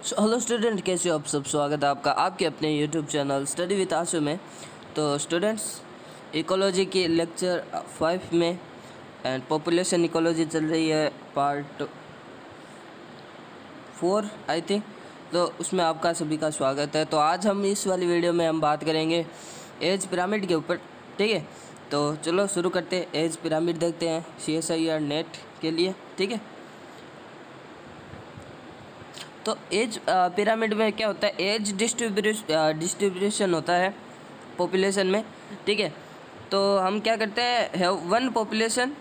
Hello student, कैसे हो आप सब। स्वागत है आपका आपके अपने यूट्यूब चैनल स्टडी विद आशु में। तो स्टूडेंट्स, इकोलॉजी की लेक्चर 5 में एंड पॉपुलेशन इकोलॉजी चल रही है पार्ट 4 आई थिंक। तो उसमें आपका सभी का स्वागत है। तो आज हम इस वाली वीडियो में हम बात करेंगे एज पिरामिड के ऊपर, ठीक है। तो चलो शुरू करते हैं। एज पिरामिड देखते हैं CSIR नेट के लिए, ठीक है। तो एज पिरामिड में क्या होता है, एज डिस्ट्रीब्यूशन होता है पॉपुलेशन में, ठीक है। तो हम क्या करते हैं, have one population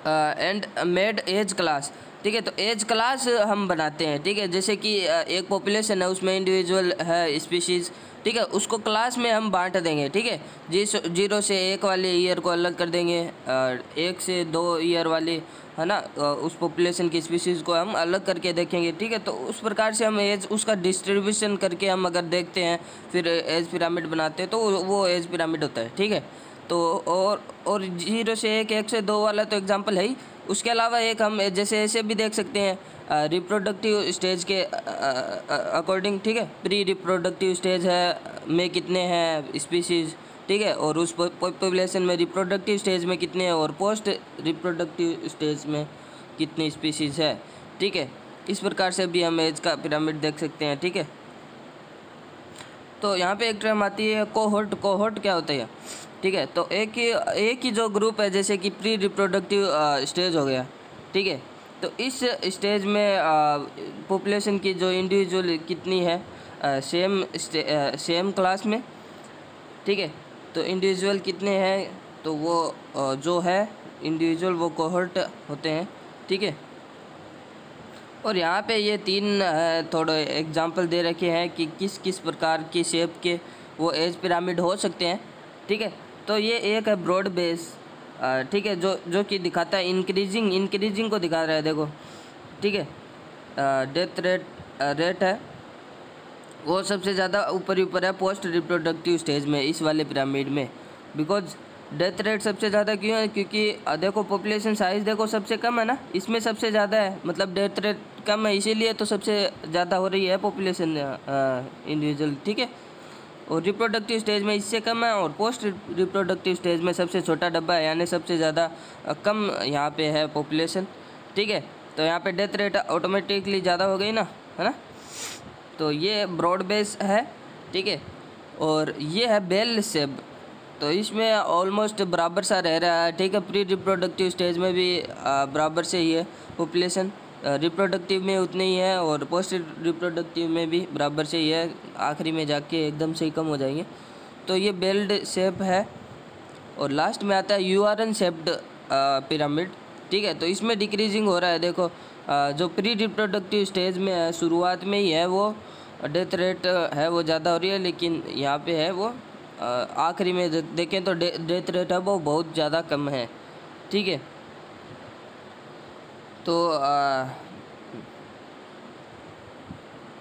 and made age class, ठीक है। तो एज क्लास हम बनाते हैं, ठीक है। जैसे कि एक पॉपुलेशन है, उसमें इंडिविजुअल है स्पीशीज़, ठीक है। उसको क्लास में हम बांट देंगे, ठीक है। 0 से 1 वाले ईयर को अलग कर देंगे, 1 से 2 ईयर वाली, है ना, उस पॉपुलेशन की स्पीशीज़ को हम अलग करके देखेंगे, ठीक है। तो उस प्रकार से हम एज उसका डिस्ट्रीब्यूशन करके हम अगर देखते हैं, फिर एज पिरामिड बनाते हैं, तो वो एज पिरामिड होता है, ठीक है। तो और 0 से 1, 1 से 2 वाला तो एग्जांपल है ही। उसके अलावा एक हम जैसे ऐसे भी देख सकते हैं रिप्रोडक्टिव स्टेज के अकॉर्डिंग, ठीक है। प्री रिप्रोडक्टिव स्टेज है में कितने हैं स्पीशीज़, ठीक है, और उस पॉपुलेशन में रिप्रोडक्टिव स्टेज में कितने हैं और पोस्ट रिप्रोडक्टिव स्टेज में कितनी स्पीशीज़ है, ठीक है। इस प्रकार से भी हम एज का पिरामिड देख सकते हैं, ठीक है। तो यहाँ पे एक टर्म आती है कोहोर्ट। कोहोर्ट क्या होता है, ठीक है। तो एक ही जो ग्रुप है, जैसे कि प्री रिप्रोडक्टिव स्टेज हो गया, ठीक है। तो इस स्टेज में पॉपुलेशन की जो इंडिविजुअल कितनी है सेम क्लास में, ठीक है। तो इंडिविजुअल कितने हैं, तो वो जो है इंडिविजुअल वो कोहोर्ट होते हैं, ठीक है। और यहाँ पे ये 3 थोड़े एग्जांपल दे रखे हैं कि किस किस प्रकार की शेप के वो एज पिरामिड हो सकते हैं, ठीक है। तो ये एक है ब्रॉड बेस, ठीक है, जो कि दिखाता है इंक्रीजिंग को दिखा रहा है, देखो, ठीक है। डेथ रेट है वो सबसे ज़्यादा ऊपर है पोस्ट रिप्रोडक्टिव स्टेज में, इस वाले पिरामिड में। बिकॉज डेथ रेट सबसे ज़्यादा क्यों है, क्योंकि देखो पॉपुलेशन साइज़ देखो सबसे कम है ना, इसमें सबसे ज़्यादा है, मतलब डेथ रेट कम है, इसीलिए तो सबसे ज़्यादा हो रही है पॉपुलेशन इंडिविजुअल, ठीक है। और रिप्रोडक्टिव स्टेज में इससे कम है, और पोस्ट रिप्रोडक्टिव स्टेज में सबसे छोटा डब्बा है, यानी सबसे ज़्यादा कम यहाँ पे है पॉपुलेशन, ठीक है। तो यहाँ पे डेथ रेट ऑटोमेटिकली ज़्यादा हो गई ना, है ना। तो ये ब्रॉड बेस है, ठीक है। और ये है बेल शेप, तो इसमें ऑलमोस्ट बराबर सा रह रहा है, ठीक है। प्री रिप्रोडक्टिव स्टेज में भी बराबर से ही है पॉपुलेशन, रिप्रोडक्टिव में उतनी ही है, और पोस्ट रिप्रोडक्टिव में भी बराबर से ही है, आखिरी में जाके एकदम से ही कम हो जाएंगे। तो ये बेल्ड शेप है। और लास्ट में आता है URN शेप्ड पिरामिड, ठीक है। तो इसमें डिक्रीजिंग हो रहा है, देखो जो प्री रिप्रोडक्टिव स्टेज में है, शुरुआत में ही है, वो डेथ रेट है वो ज़्यादा हो रही है, लेकिन यहाँ पे है वो आखिरी में देखें तो डेथ रेट है वो बहुत ज़्यादा कम है, ठीक है।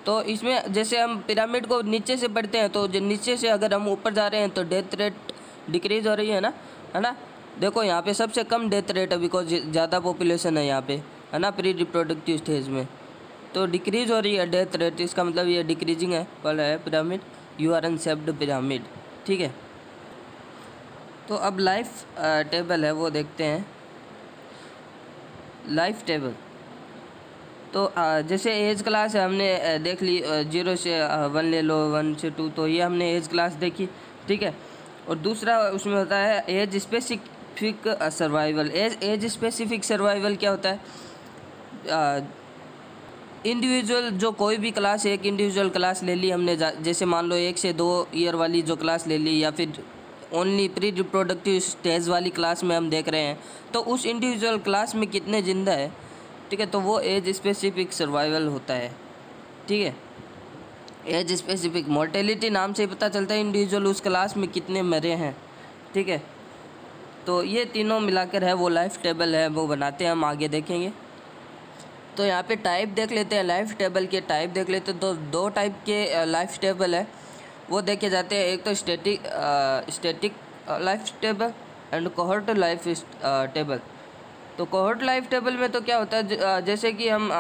तो इसमें जैसे हम पिरामिड को नीचे से पढ़ते हैं, तो जो नीचे से अगर हम ऊपर जा रहे हैं तो डेथ रेट डिक्रीज हो रही है ना। देखो यहाँ पे सबसे कम डेथ रेट है, बिकॉज ज़्यादा पॉपुलेशन है यहाँ पे, है ना, प्री रिप्रोडक्टिव स्टेज में। तो डिक्रीज हो रही है डेथ रेट, इसका मतलब ये डिक्रीजिंग है वाला है पिरामिड, URN शेप्ड पिरामिड, ठीक है। तो अब लाइफ टेबल है वो देखते हैं। लाइफ टेबल तो जैसे एज क्लास है, हमने देख ली 0 से 1 ले लो, 1 से 2, तो ये हमने एज क्लास देखी, ठीक है। और दूसरा उसमें होता है age specific survival. Age specific survival क्या होता है, इंडिविजुअल जो कोई भी क्लास, एक इंडिविजुअल क्लास ले ली हमने, जैसे मान लो 1 से 2 ईयर वाली जो क्लास ले ली, या फिर ओनली प्री रिप्रोडक्टिव स्टेज वाली क्लास में हम देख रहे हैं, तो उस इंडिविजुअल क्लास में कितने जिंदा है, ठीक है। तो वो एज स्पेसिफिक सर्वाइवल होता है, ठीक है। एज स्पेसिफिक मोर्टेलिटी नाम से ही पता चलता है इंडिविजुअल उस क्लास में कितने मरे हैं, ठीक है। तो ये तीनों मिलाकर है वो लाइफ टेबल है, वो बनाते हैं हम, आगे देखेंगे। तो यहाँ पे टाइप देख लेते हैं, लाइफ टेबल के टाइप देख लेते हैं। तो 2 टाइप के लाइफ टेबल है वो देखे जाते हैं, एक तो static life table and cohort life table. तो कोहोर्ट लाइफ टेबल में तो क्या होता है, जैसे कि हम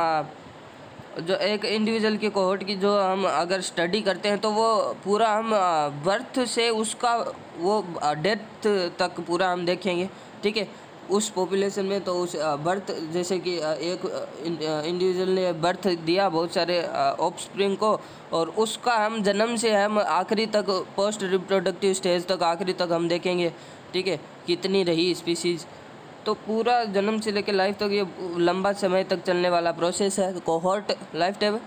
जो एक इंडिविजुअल की कोहॉर्ट की जो हम अगर स्टडी करते हैं तो वो पूरा हम बर्थ से उसका वो डेथ तक पूरा हम देखेंगे, ठीक है। उस पॉपुलेशन में तो उस बर्थ जैसे कि एक इंडिविजुअल ने बर्थ दिया बहुत सारे ऑफस्प्रिंग को, और उसका हम जन्म से हम आखिरी तक पोस्ट रिप्रोडक्टिव स्टेज तक आखिरी तक हम देखेंगे, ठीक है, कितनी रही स्पीसीज़। तो पूरा जन्म से लेकर लाइफ तक ये लंबा समय तक चलने वाला प्रोसेस है कोहॉर्ट लाइफ टेबल।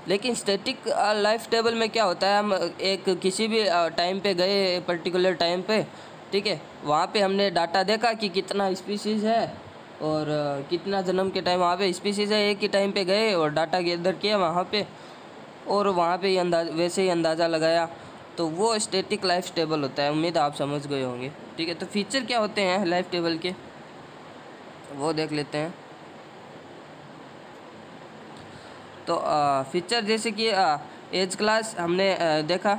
लेकिन स्टैटिक लाइफ टेबल में क्या होता है, हम एक किसी भी टाइम पे गए पर्टिकुलर टाइम पे, ठीक है, वहाँ पे हमने डाटा देखा कि कितना स्पीसीज़ है और कितना जन्म के टाइम वहाँ पे स्पीसीज़ है, एक ही टाइम पे गए और डाटा गैदर किया वहाँ पे, और वहाँ पे ही वैसे ही अंदाज़ा लगाया, तो वो स्टैटिक लाइफ टेबल होता है। उम्मीद आप समझ गए होंगे, ठीक है। तो फीचर क्या होते हैं लाइफ टेबल के, वो देख लेते हैं। तो फीचर जैसे कि एज क्लास हमने देखा,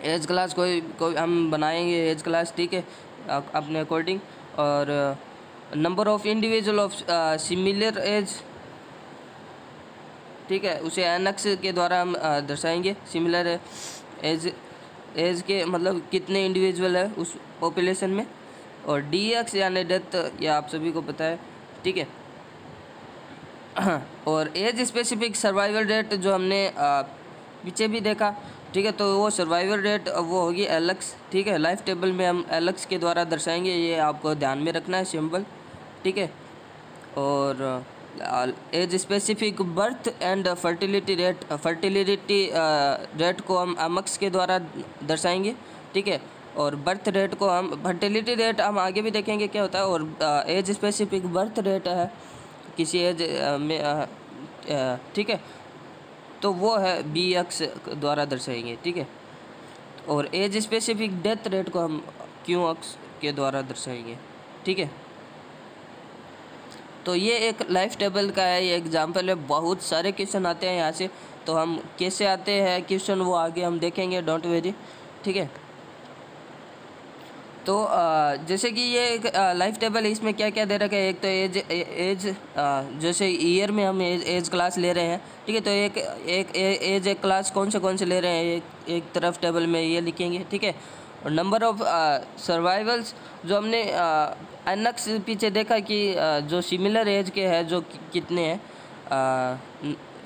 एज क्लास कोई हम बनाएंगे एज क्लास, ठीक है, अपने अकॉर्डिंग। और number of individual of similar age, ठीक है, उसे एनएक्स के द्वारा हम दर्शाएंगे। सिमिलर एज के मतलब कितने इंडिविजुअल है उस पॉपुलेशन में। और डीएक्स यानी डेथ, ये आप सभी को पता है, ठीक है। और एज स्पेसिफिक सर्वाइवल रेट जो हमने पीछे भी देखा, ठीक है, तो वो सर्वाइवल रेट वो होगी एलएक्स, ठीक है। लाइफ टेबल में हम एलएक्स के द्वारा दर्शाएंगे, ये आपको ध्यान में रखना है सिंबल, ठीक है। और age specific birth and fertility rate को हम एमएक्स के द्वारा दर्शाएंगे, ठीक है। और बर्थ रेट को हम फर्टिलिटी रेट हम आगे भी देखेंगे क्या होता है। और एज स्पेसिफिक बर्थ रेट है किसी एज में, ठीक है, तो वो है BX द्वारा दर्शाएंगे, ठीक है। और एज स्पेसिफिक डेथ रेट को हम QX के द्वारा दर्शाएंगे, ठीक है। तो ये एक लाइफ टेबल का है, ये एग्जाम्पल है। बहुत सारे क्वेश्चन आते हैं यहाँ से, तो हम कैसे आते हैं क्वेश्चन वो आगे हम देखेंगे, डोंट वेरी, ठीक है। तो जैसे कि ये एक लाइफ टेबल है, इसमें क्या क्या दे रखा है। एक तो एज जैसे ईयर में हम एज क्लास ले रहे हैं, ठीक है, तो एज एक क्लास कौन से ले रहे हैं एक तरफ टेबल में ये लिखेंगे, ठीक है। और नंबर ऑफ सर्वाइवल्स जो हमने एनएक्स पीछे देखा कि जो सिमिलर एज के हैं जो कितने हैं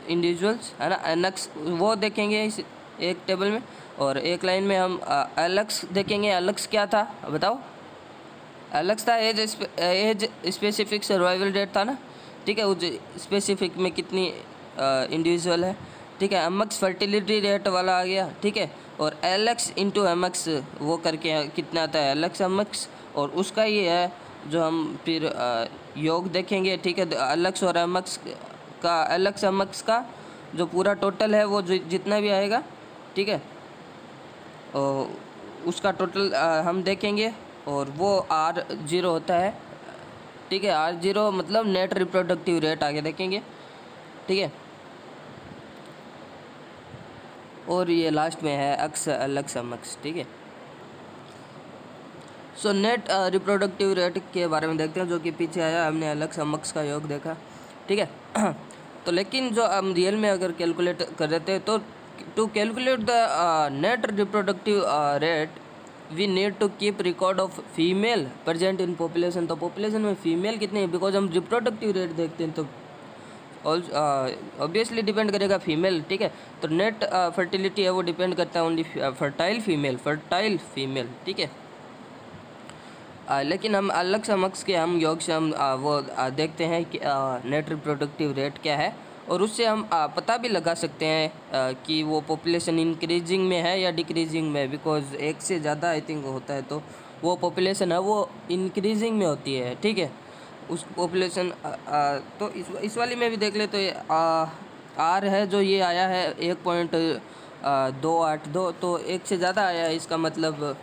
इंडिविजुअल्स, है ना, एनएक्स वो देखेंगे इस एक टेबल में। और एक लाइन में हम एलएक्स देखेंगे। एलएक्स क्या था बताओ, एलएक्स था एज स्पेसिफिक सर्वाइवल रेट था ना, ठीक है, उस स्पेसिफिक में कितनी इंडिविजुअल है, ठीक है। एमएक्स फर्टिलिटी रेट वाला आ गया, ठीक है। और एलएक्स इंटू एमएक्स वो करके कितना आता है एलएक्स एमएक्स, और उसका ये है जो हम फिर योग देखेंगे, ठीक है। एलएक्स और एमएक्स का एलएक्स एमएक्स का जो पूरा टोटल है वो जितना भी आएगा, ठीक है, और उसका टोटल हम देखेंगे। और वो R0 होता है, ठीक है। R0 मतलब नेट रिप्रोडक्टिव रेट आगे देखेंगे, ठीक है। और ये लास्ट में है एक्स एलएक्स एमएक्स, ठीक है। सो नेट रिप्रोडक्टिव रेट के बारे में देखते हैं, जो कि पीछे आया, हमने एलएक्स एमएक्स का योग देखा, ठीक है। तो लेकिन जो हम रियल में अगर कैलकुलेट कर देते हैं तो to calculate the net reproductive rate we need to keep record of female present in population. तो पॉपुलेशन में फीमेल कितनी है, बिकॉज हम रिप्रोडक्टिव रेट देखते हैं तो ऑब्वियसली डिपेंड करेगा फीमेल, ठीक है। तो नेट फर्टिलिटी है वो डिपेंड करता है ओनली फर्टाइल फीमेल, ठीक है। लेकिन हम अलग समक्ष के हम योग से हम वो देखते हैं कि नेट रिप्रोडक्टिव रेट क्या है, और उससे हम पता भी लगा सकते हैं कि वो पॉपुलेशन इंक्रीजिंग में है या डिक्रीजिंग में, बिकॉज एक से ज़्यादा आई थिंक होता है तो वो पॉपुलेशन है वो इंक्रीजिंग में होती है, ठीक है। उस पॉपुलेशन तो इस वाली में भी देख ले तो ये R है जो ये आया है 1.282, तो एक से ज़्यादा आया है, इसका मतलब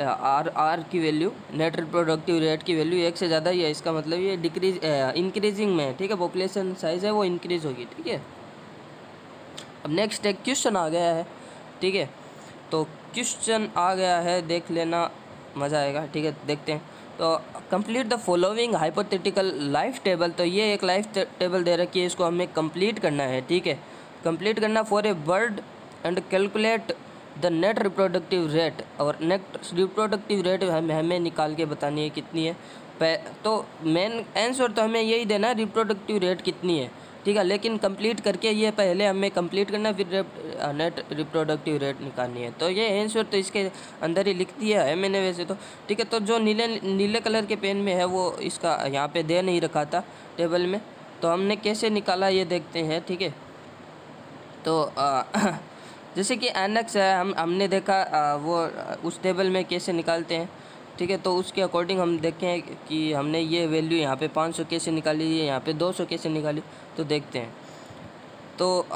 R की वैल्यू नेट रिप्रोडक्टिव रेट की वैल्यू एक से ज़्यादा ही है, इसका मतलब ये इंक्रीजिंग में है, ठीक है। पॉपुलेशन साइज़ है वो इंक्रीज होगी, ठीक है। अब नेक्स्ट एक क्वेश्चन आ गया है, ठीक है। तो क्वेश्चन आ गया है, देख लेना, मज़ा आएगा, ठीक है, देखते हैं। तो complete the following hypothetical life table, तो ये एक लाइफ टेबल दे रखी है, इसको हमें कंप्लीट करना है, ठीक है। कंप्लीट करना for a bird and calculate the net reproductive rate, और नेट रिप्रोडक्टिव रेट हमें निकाल के बतानी है कितनी है। तो मेन आंसर तो हमें यही देना है रिप्रोडक्टिव रेट कितनी है, ठीक है। लेकिन कंप्लीट करके ये पहले हमें कंप्लीट करना, फिर नेट रिप्रोडक्टिव रेट निकालनी है। तो ये आंसर तो इसके अंदर ही लिख दिया है मैंने वैसे तो, ठीक है। तो जो नीले कलर के पेन में है वो इसका यहाँ पे दे नहीं रखा था टेबल में, तो हमने कैसे निकाला ये देखते हैं, ठीक है। तो जैसे कि एनेक्स है, हमने देखा वो उस टेबल में कैसे निकालते हैं, ठीक है। तो उसके अकॉर्डिंग हम देखें कि हमने ये वैल्यू यहाँ पे 500 कैसे निकाली है, यहाँ पे 200 कैसे निकाली, तो देखते हैं। तो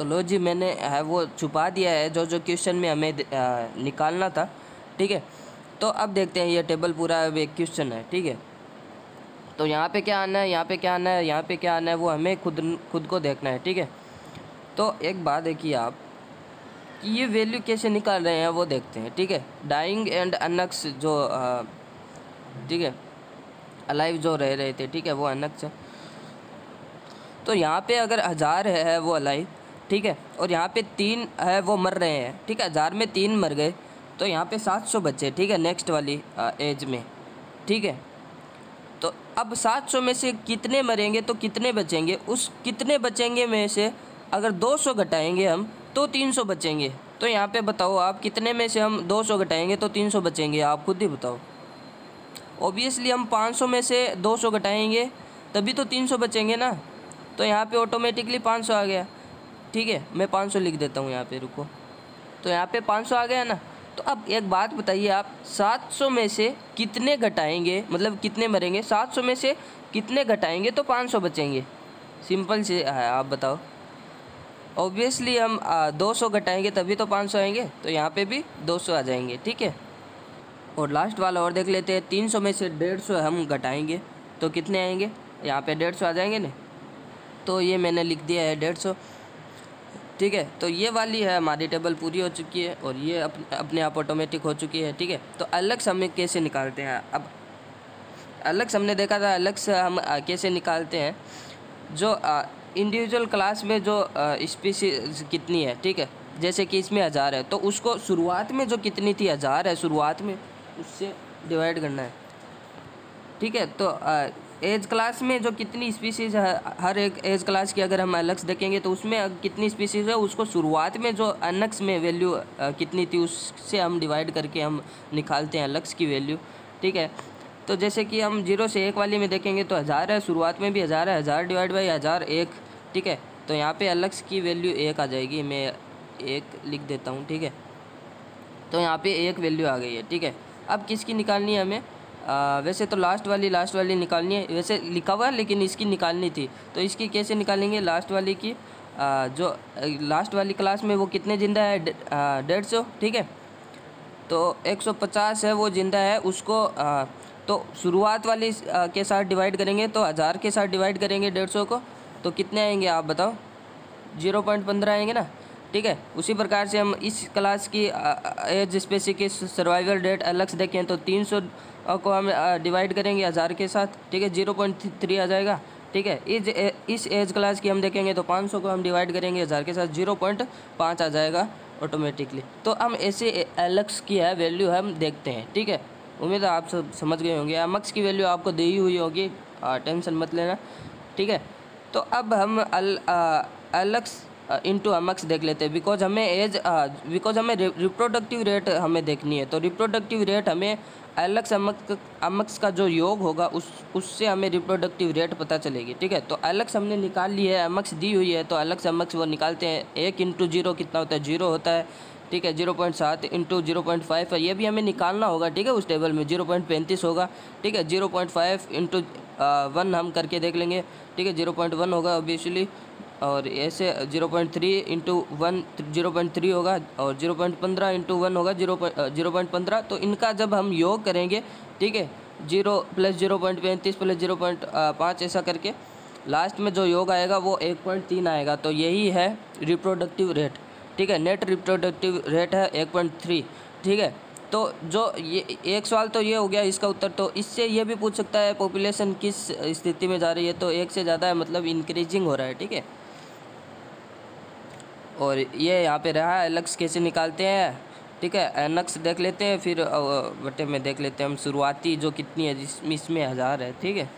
लो जी, मैंने है वो छुपा दिया है जो जो क्वेश्चन में हमें निकालना था, ठीक है। तो अब देखते हैं, ये टेबल पूरा एक क्वेश्चन है, ठीक है। तो यहाँ पे क्या आना है, यहाँ पे क्या आना है, यहाँ पे क्या आना है, वो हमें खुद को देखना है, ठीक है। तो एक बात देखिए आप कि ये वैल्यू कैसे निकाल रहे हैं वो देखते हैं, ठीक है। डाइंग एंड अनक्स जो ठीक है अलाइव जो रह रहे थे, ठीक है, वो अनक्स है। तो यहाँ पे अगर 1000 है वो अलाइव, ठीक है, और यहाँ पे 3 है वो मर रहे हैं, ठीक है। 1000 में 3 मर गए, तो यहाँ पे 700 बचे, ठीक है, नेक्स्ट वाली एज में, ठीक है। तो अब 700 में से कितने मरेंगे तो कितने बचेंगे, उस कितने बचेंगे में से अगर 200 घटाएंगे हम तो 300 बचेंगे। तो यहाँ पे बताओ आप, कितने में से हम 200 घटाएंगे तो 300 बचेंगे, आप खुद ही बताओ। ऑब्वियसली हम 500 में से 200 घटाएंगे तभी तो 300 बचेंगे ना। तो यहाँ पे ऑटोमेटिकली 500 आ गया, ठीक है। मैं 500 लिख देता हूँ यहाँ पे, रुको। तो यहाँ पे 500 आ गया ना। तो अब एक बात बताइए आप, 700 में से कितने घटाएंगे, मतलब कितने मरेंगे, 700 में से कितने घटाएंगे तो 500 बचेंगे। सिंपल से है, आप बताओ। ऑब्वियसली हम 200 घटाएंगे तभी तो 500 आएंगे, तो यहाँ पे भी 200 आ जाएंगे, ठीक है। और लास्ट वाला और देख लेते हैं, 300 में से 150 हम घटाएंगे तो कितने आएंगे, यहाँ पे 150 आ जाएंगे ना। तो ये मैंने लिख दिया है 150, ठीक है। तो ये वाली है हमारी टेबल पूरी हो चुकी है, और ये अपने आप ऑटोमेटिक हो चुकी है, ठीक है। तो अलग से हम कैसे निकालते हैं, अब अलग से हमने देखा था, अलग से हम कैसे निकालते हैं, जो इंडिविजुअल क्लास में जो स्पीशीज कितनी है, ठीक है। जैसे कि इसमें 1000 है, तो उसको शुरुआत में जो कितनी थी, 1000 है शुरुआत में, उससे डिवाइड करना है, ठीक है। तो एज क्लास में जो कितनी स्पीशीज़ है, हर एक एज क्लास की अगर हम अलग से देखेंगे तो उसमें कितनी स्पीशीज़ है, उसको शुरुआत में जो अनक्स में वैल्यू कितनी थी उससे हम डिवाइड करके हम निकालते हैं अलग्स की वैल्यू, ठीक है। तो जैसे कि हम 0 से 1 वाली में देखेंगे तो 1000 है, शुरुआत में भी 1000 है, 1000 डिवाइड बाई 1000 1, ठीक है। तो यहाँ पे अलग्स की वैल्यू 1 आ जाएगी, मैं 1 लिख देता हूँ, ठीक है। तो यहाँ पे 1 वैल्यू आ गई है, ठीक है। अब किसकी निकालनी है हमें, वैसे तो लास्ट वाली निकालनी है, वैसे लिखा हुआ है लेकिन इसकी निकालनी थी। तो इसकी कैसे निकालेंगे, लास्ट वाली की जो लास्ट वाली क्लास में वो कितने जिंदा है, 150, ठीक है। तो 150 है वो जिंदा है, उसको तो शुरुआत वाली के साथ डिवाइड करेंगे, तो 1000 के साथ डिवाइड करेंगे 150 को, तो कितने आएंगे आप बताओ, 0.15 आएंगे ना, ठीक है। उसी प्रकार से हम इस क्लास की एज स्पेसिफिक सर्वाइवल रेट अलग से देखें तो 300 को हम डिवाइड करेंगे 1000 के साथ, ठीक है, 0.3 आ जाएगा, ठीक है। इस एज क्लास की हम देखेंगे तो 500 को हम डिवाइड करेंगे 1000 के साथ, 0.5 आ जाएगा ऑटोमेटिकली। तो हम ऐसे एलक्स की है वैल्यू हम देखते हैं, ठीक है। उम्मीद है आप सब समझ गए होंगे, एमक्स की वैल्यू आपको दी ही हुई होगी, टेंशन मत लेना, ठीक है। तो अब हम एलक्स इंटू एमक्स देख लेते हैं, बिकॉज हमें रिप्रोडक्टिव रेट हमें देखनी है। तो रिप्रोडक्टिव रेट हमें एलक्स एमक्स का जो योग होगा उससे हमें रिप्रोडक्टिव रेट पता चलेगी, ठीक है। तो एलक्स हमने निकाल ली है, एमक्स दी हुई है, तो एलक्स एमक्स वो निकालते हैं। 1 इंटू 0 कितना होता है, 0 होता है, ठीक है। 0.7 इंटू 0.5 है, ये भी हमें निकालना होगा, ठीक है। उस टेबल में 0.35 होगा, ठीक है। 0.5 इंटू 1 हम करके देख लेंगे, ठीक है, 0.1 होगा ऑब्वियसली। और ऐसे 0.3 इंटू 1 0.3 होगा, और 0.15 इंटू 1 होगा 0.15। तो इनका जब हम योग करेंगे, ठीक है, 0 प्लस 0.35 प्लस 0.5 ऐसा करके लास्ट में जो योग आएगा वो 1.3 आएगा। तो यही है रिप्रोडक्टिव रेट, ठीक है। नेट रिप्रोडक्टिव रेट है 1.3, ठीक है। तो जो ये एक सवाल तो ये हो गया इसका उत्तर। तो इससे ये भी पूछ सकता है पॉपुलेशन किस स्थिति में जा रही है, तो एक से ज़्यादा है मतलब इंक्रीजिंग हो रहा है, ठीक है। और ये यहाँ पे रहा एलक्स कैसे निकालते हैं, ठीक है। एनक्स देख लेते हैं, फिर बटे में देख लेते हैं हम शुरुआती जो कितनी है, इसमें 1000 है, ठीक है।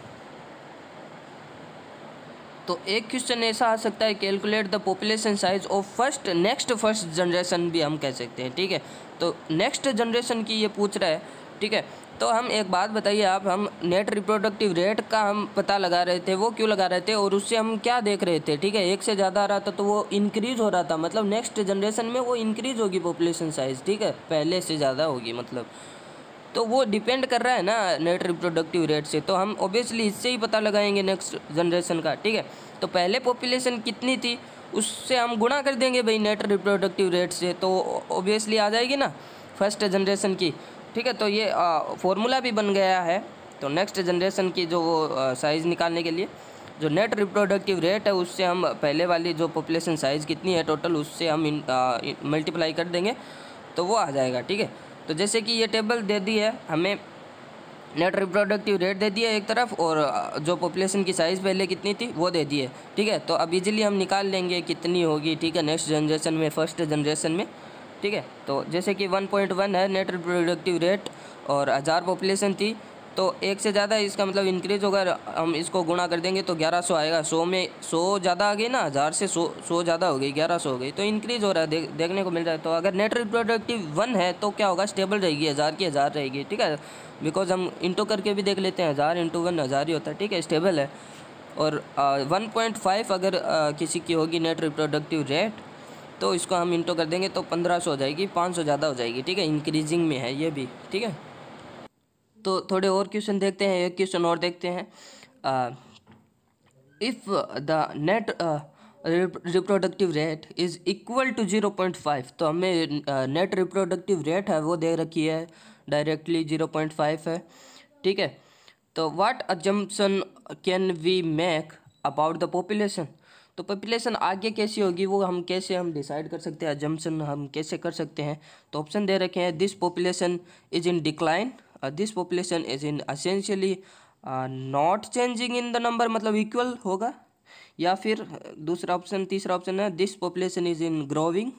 तो एक क्वेश्चन ऐसा आ सकता है, calculate the population size of next first generation भी हम कह सकते हैं, ठीक है। तो नेक्स्ट जनरेशन की ये पूछ रहा है, ठीक है। तो हम एक बात बताइए आप, हम नेट रिप्रोडक्टिव रेट का हम पता लगा रहे थे, वो क्यों लगा रहे थे और उससे हम क्या देख रहे थे, ठीक है। एक से ज़्यादा आ रहा था तो वो इंक्रीज हो रहा था, मतलब नेक्स्ट जनरेशन में वो इंक्रीज होगी पॉपुलेशन साइज, ठीक है, पहले से ज़्यादा होगी मतलब। तो वो डिपेंड कर रहा है ना नेट रिप्रोडक्टिव रेट से, तो हम ऑब्वियसली इससे ही पता लगाएंगे नेक्स्ट जनरेशन का, ठीक है। तो पहले पॉपुलेशन कितनी थी उससे हम गुणा कर देंगे भाई नेट रिप्रोडक्टिव रेट से, तो ऑब्वियसली आ जाएगी ना फर्स्ट जनरेशन की, ठीक है। तो ये फॉर्मूला भी बन गया है। तो नेक्स्ट जनरेशन की जो साइज़ निकालने के लिए जो नेट रिप्रोडक्टिव रेट है उससे हम पहले वाली जो पॉपुलेशन साइज़ कितनी है टोटल उससे हम मल्टीप्लाई कर देंगे तो वो आ जाएगा, ठीक है। तो जैसे कि ये टेबल दे दी है हमें, नेट रिप्रोडक्टिव रेट दे दिया एक तरफ और जो पॉपुलेशन की साइज़ पहले कितनी थी वो दे दी है, ठीक है। तो अब इजीली हम निकाल लेंगे कितनी होगी, ठीक है, नेक्स्ट जनरेशन में, फर्स्ट जनरेशन में, ठीक है। तो जैसे कि 1.1 है नेट रिप्रोडक्टिव रेट और 1000 पॉपुलेशन थी, तो एक से ज़्यादा इसका मतलब इंक्रीज होगा, हम इसको गुणा कर देंगे तो 1100 आएगा। 100 में 100 ज़्यादा आ गई ना, 1000 से 100 ज़्यादा हो गई, 1100 हो गई, तो इंक्रीज हो रहा है, देखने को मिल रहा है। तो अगर नेट रिप्रोडक्टिव 1 है तो क्या होगा, स्टेबल रहेगी, 1000 की 1000 रहेगी, ठीक है। बिकॉज हम इंटू करके भी देख लेते हैं, 1000 × 1 1000 ही होता है, ठीक है, स्टेबल है। और 1.5 अगर किसी की होगी नेट रिप्रोडक्टिव रेट तो इसको हम इंटू कर देंगे तो 1500 हो जाएगी, 500 ज़्यादा हो जाएगी, ठीक है, इंक्रीजिंग में है ये भी, ठीक है। तो थोड़े और क्वेश्चन देखते हैं, एक क्वेश्चन और देखते हैं। If the net reproductive rate is equal to 0.5, तो हमें नेट रिप्रोडक्टिव रेट है वो दे रखी है डायरेक्टली 0.5 है, ठीक है। तो what assumption can we make about the population, तो पॉपुलेशन आगे कैसी होगी वो हम कैसे डिसाइड कर सकते हैं, अजम्पशन हम कैसे कर सकते हैं। तो ऑप्शन दे रखे हैं, this population is in decline, this population is in essentially not changing in the number, मतलब इक्वल होगा, या फिर दूसरा ऑप्शन, तीसरा ऑप्शन है, this population is in growing,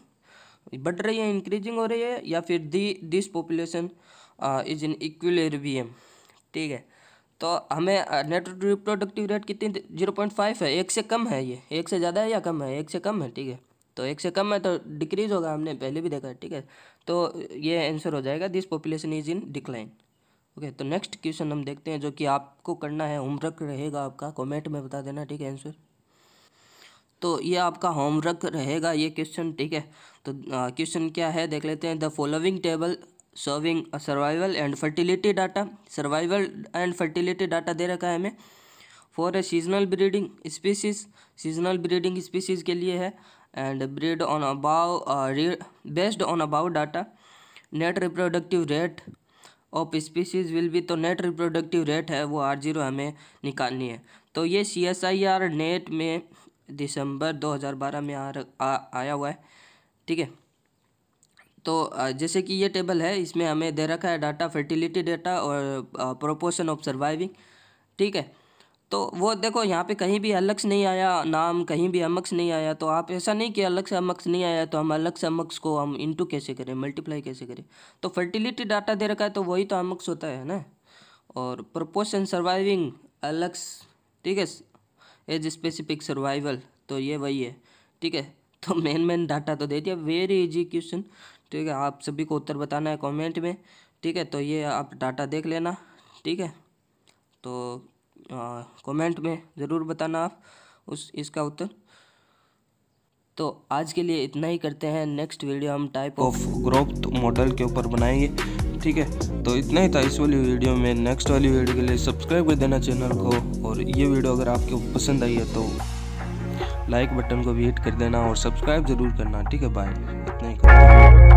बढ़ रही है, इंक्रीजिंग हो रही है, या फिर this population is in equilibrium, ठीक है। तो हमें नेट रिप्रोडक्टिव रेट कितनी 0.5 है, एक से कम है, ये एक से ज़्यादा है या कम है, एक से कम है, ठीक है। तो एक से कम है तो डिक्रीज होगा, हमने पहले भी देखा है, ठीक है। तो ये आंसर हो जाएगा, this population is in decline. Okay, तो नेक्स्ट क्वेश्चन हम देखते हैं जो कि आपको करना है, होमवर्क रहेगा आपका, कमेंट में बता देना, ठीक है, आंसर। तो ये आपका होमवर्क रहेगा ये क्वेश्चन, ठीक है। तो क्वेश्चन क्या है देख लेते हैं। The following table serving survival and fertility data, survival and fertility data दे रखा है हमें for a seasonal breeding species, seasonal breeding species के लिए है, and breed on above based on above data, net reproductive rate of species will be, तो net reproductive rate है वो R0 हमें निकालनी है। तो ये CSIR नेट में दिसंबर 2012 में आया हुआ है, ठीक है। तो जैसे कि ये टेबल है, इसमें हमें दे रखा है डाटा, फर्टिलिटी डाटा और प्रोपोर्शन ऑफ सर्वाइविंग, ठीक है। तो वो देखो यहाँ पे कहीं भी अलग से नहीं आया नाम, कहीं भी अमक्स नहीं आया, तो आप ऐसा नहीं कि अलग से अमक्स नहीं आया तो हम अलग से अमक्स को हम इंटू कैसे करें, मल्टीप्लाई कैसे करें। तो फर्टिलिटी डाटा दे रखा है तो वही तो अमक्स होता है ना, और प्रोपोर्शन सर्वाइविंग अलग, ठीक है, एज स्पेसिफिक सर्वाइवल, तो ये वही है, ठीक है। तो मेन डाटा तो दे दिया, वेरी इजी क्वेश्चन, ठीक है। आप सभी को उत्तर बताना है कमेंट में, ठीक है। तो ये आप डाटा देख लेना, ठीक है। तो कमेंट में ज़रूर बताना आप इसका उत्तर। तो आज के लिए इतना ही करते हैं, नेक्स्ट वीडियो हम टाइप ऑफ ग्रोथ मॉडल के ऊपर बनाएंगे, ठीक है। तो इतना ही था इस वाली वीडियो में। नेक्स्ट वाली वीडियो के लिए सब्सक्राइब कर देना चैनल को, और ये वीडियो अगर आपको पसंद आई है तो लाइक बटन को भी हिट कर देना और सब्सक्राइब ज़रूर करना, ठीक है। बाय, इतना ही करते हैं।